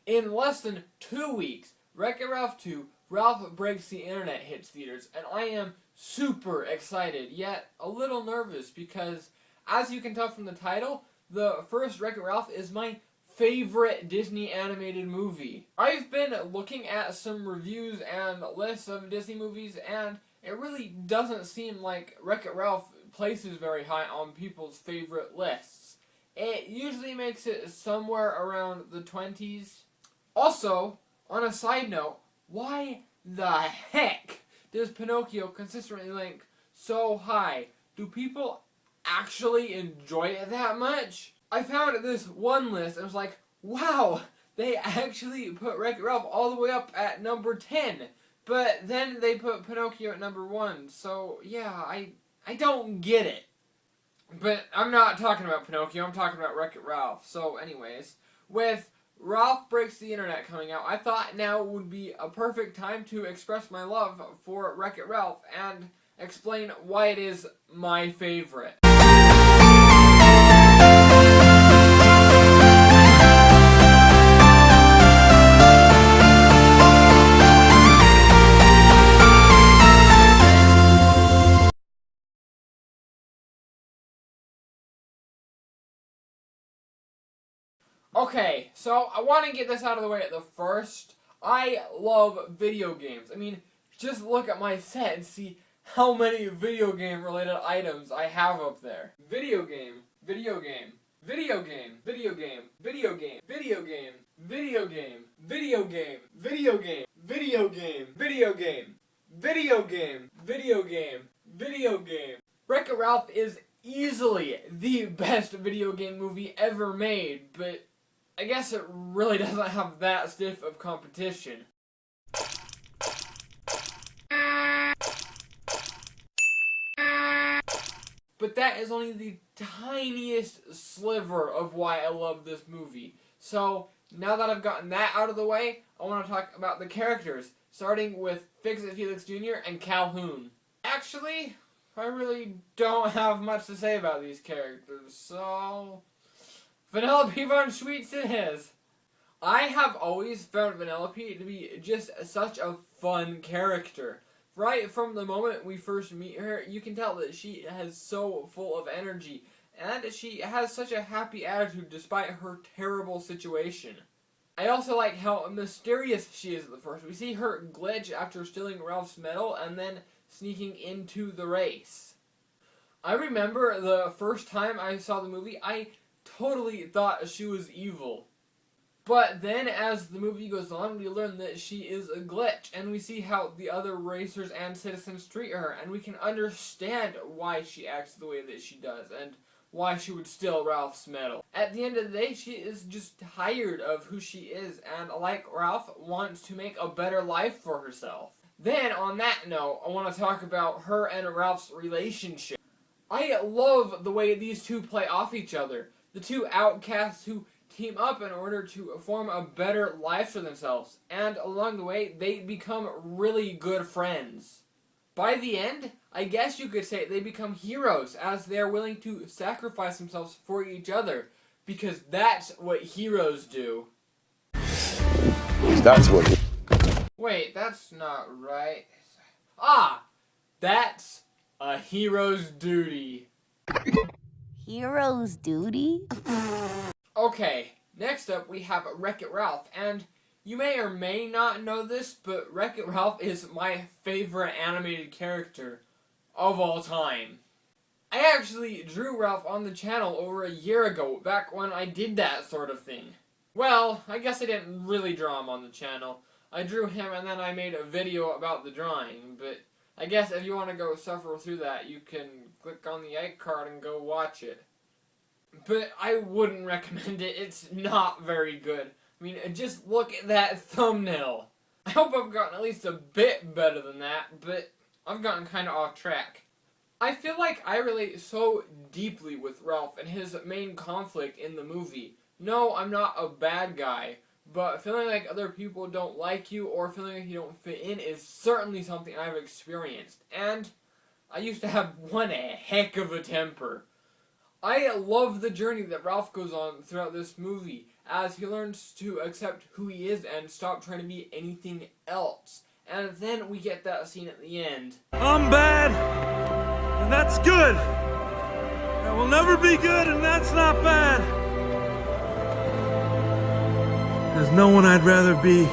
In less than 2 weeks, Wreck-It Ralph 2, Ralph Breaks the Internet hits theaters, and I am super excited, yet a little nervous because, as you can tell from the title, the first Wreck-It Ralph is my favorite Disney animated movie. I've been looking at some reviews and lists of Disney movies, and it really doesn't seem like Wreck-It Ralph places very high on people's favorite lists. It usually makes it somewhere around the 20s. Also, on a side note, why the heck does Pinocchio consistently rank so high? Do people actually enjoy it that much? I found this one list and was like, wow, they actually put Wreck-It Ralph all the way up at number 10. But then they put Pinocchio at number 1. So, yeah, I don't get it. But I'm not talking about Pinocchio, I'm talking about Wreck-It Ralph. So, anyways, with Ralph Breaks the Internet coming out, I thought now would be a perfect time to express my love for Wreck-It Ralph and explain why it is my favorite. Okay, so I want to get this out of the way at the first. I love video games. I mean, just look at my set and see how many video game related items I have up there. Video game, video game, video game, video game, video game, video game, video game, video game, video game, video game, video game, video game, video game, video game. Wreck-It Ralph is easily the best video game movie ever made, but I guess it really doesn't have that stiff of competition. But that is only the tiniest sliver of why I love this movie. So, now that I've gotten that out of the way, I want to talk about the characters, starting with Fix-It Felix Jr. and Calhoun. Actually, I really don't have much to say about these characters, so Vanellope von Schweetz it is. I have always found Vanellope to be just such a fun character. Right from the moment we first meet her, you can tell that she is so full of energy, and she has such a happy attitude despite her terrible situation. I also like how mysterious she is at the first. We see her glitch after stealing Ralph's medal and then sneaking into the race. I remember the first time I saw the movie, I totally thought she was evil. But then as the movie goes on, we learn that she is a glitch, and we see how the other racers and citizens treat her, and we can understand why she acts the way that she does, and why she would steal Ralph's medal. At the end of the day, she is just tired of who she is, and like Ralph, wants to make a better life for herself. Then, on that note, I want to talk about her and Ralph's relationship. I love the way these two play off each other. The two outcasts who team up in order to form a better life for themselves, and along the way, they become really good friends. By the end, I guess you could say they become heroes, as they are willing to sacrifice themselves for each other, because that's what heroes do. That's what. Wait, that's not right. Ah! That's a hero's duty. Hero's duty? Okay, next up we have Wreck-It Ralph, and you may or may not know this, but Wreck-It Ralph is my favorite animated character of all time. I actually drew Ralph on the channel over a year ago, back when I did that sort of thing. Well, I guess I didn't really draw him on the channel. I drew him and then I made a video about the drawing, but I guess if you want to go suffer through that, you can click on the egg card and go watch it. But I wouldn't recommend it. It's not very good. I mean, just look at that thumbnail. I hope I've gotten at least a bit better than that, but I've gotten kind of off track. I feel like I relate so deeply with Ralph and his main conflict in the movie. No, I'm not a bad guy, but feeling like other people don't like you or feeling like you don't fit in is certainly something I've experienced. And I used to have one heck of a temper. I love the journey that Ralph goes on throughout this movie, as he learns to accept who he is and stop trying to be anything else. And then we get that scene at the end. I'm bad, and that's good. I will never be good, and that's not bad. There's no one I'd rather be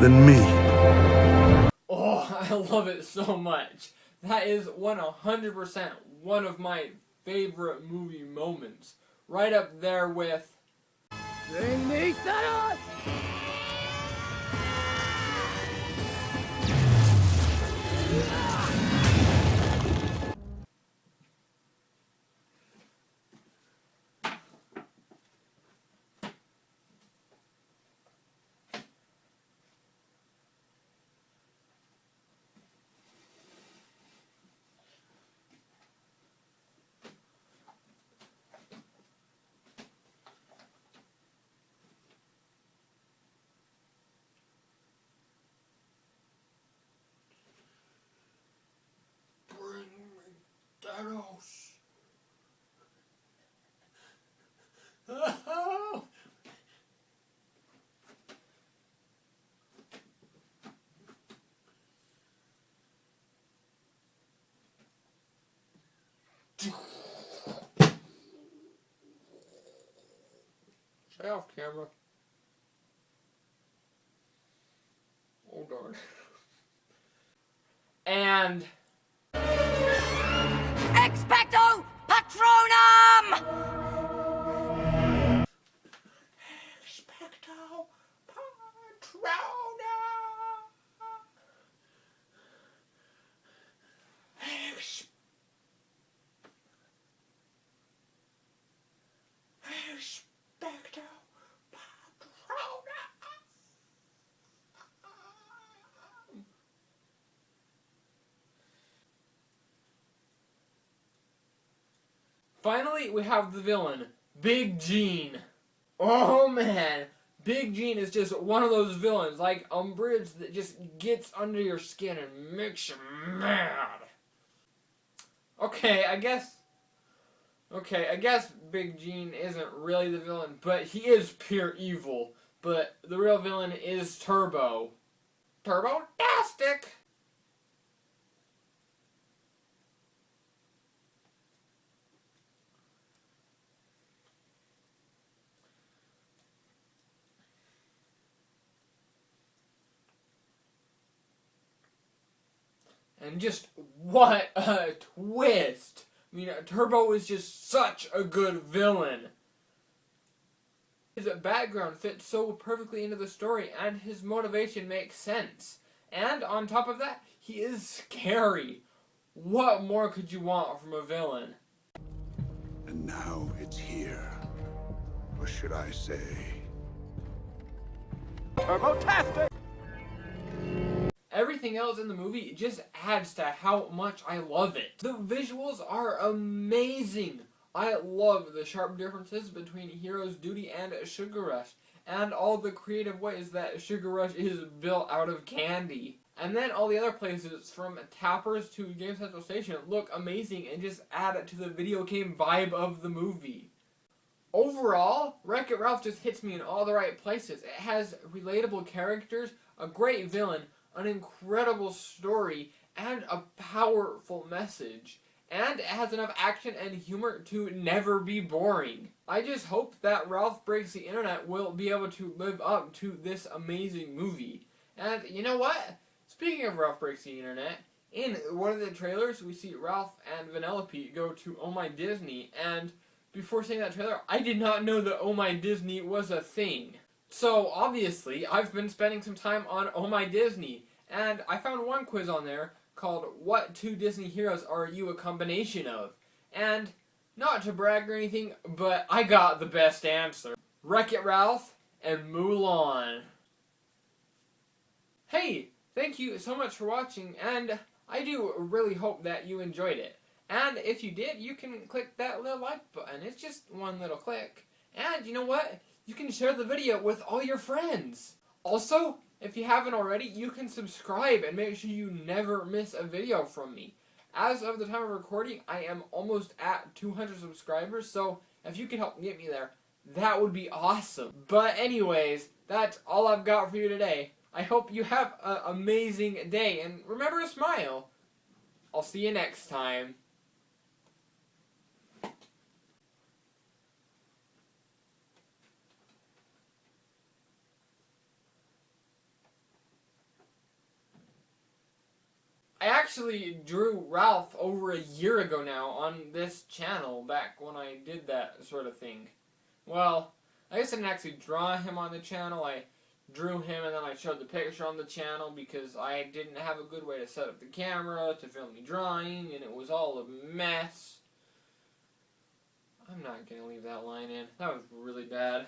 than me. Oh, I love it so much. That is 100% one of my favorite movie moments. Right up there with... Bring me Thanos! Thanos. Oh. Stay off camera. Oh darn. And Expecto Patronum! Expecto Patronum! Expecto Patronum! Finally, we have the villain, Big Gene. Oh man, Big Gene is just one of those villains, like Umbridge, that just gets under your skin and makes you mad. Okay, I guess Big Gene isn't really the villain, but he is pure evil. But the real villain is Turbo. Turbo-tastic! And just what a twist! I mean, Turbo is just such a good villain. His background fits so perfectly into the story, and his motivation makes sense. And on top of that, he is scary. What more could you want from a villain? And now it's here. Or should I say... Turbo-tastic! Everything else in the movie just adds to how much I love it. The visuals are amazing. I love the sharp differences between Hero's Duty and Sugar Rush, and all the creative ways that Sugar Rush is built out of candy. And then all the other places, from Tappers to Game Central Station, look amazing and just add to the video game vibe of the movie. Overall, Wreck-It Ralph just hits me in all the right places. It has relatable characters, a great villain, an incredible story, and a powerful message. And it has enough action and humor to never be boring. I just hope that Ralph Breaks the Internet will be able to live up to this amazing movie. And you know what? Speaking of Ralph Breaks the Internet, in one of the trailers we see Ralph and Vanellope go to Oh My Disney, and before seeing that trailer, I did not know that Oh My Disney was a thing. So obviously, I've been spending some time on Oh My Disney, and I found one quiz on there called What Two Disney Heroes Are You a Combination Of? And, not to brag or anything, but I got the best answer. Wreck-It Ralph and Mulan. Hey, thank you so much for watching, and I do really hope that you enjoyed it. And if you did, you can click that little like button. It's just one little click. And you know what? You can share the video with all your friends. Also, if you haven't already, you can subscribe and make sure you never miss a video from me. As of the time of recording, I am almost at 200 subscribers, so If you could help get me there, that would be awesome. But anyways, that's all I've got for you today. I hope you have an amazing day, and remember to smile. I'll see you next time. I actually drew Ralph over a year ago now on this channel, back when I did that sort of thing. Well, I guess I didn't actually draw him on the channel. I drew him and then I showed the picture on the channel because I didn't have a good way to set up the camera to film me drawing, and it was all a mess. I'm not going to leave that line in. That was really bad.